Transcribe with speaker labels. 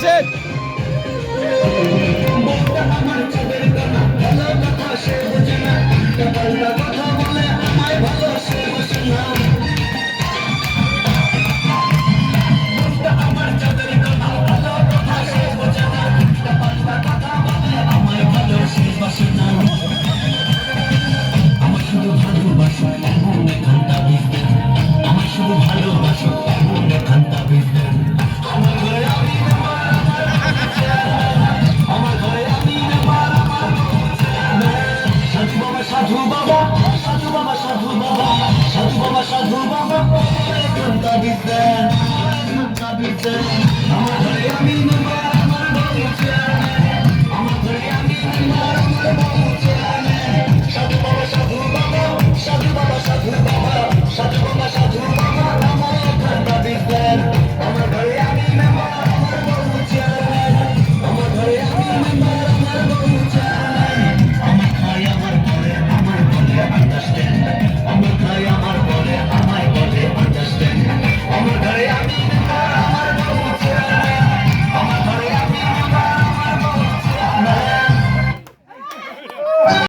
Speaker 1: আসেন।
Speaker 2: সাধু বাবা সাধু বাবা সাধু বাবা সাধু বাবা সাধু বাবা ঘন্টা বিদ্যা আমার ঘরে আমি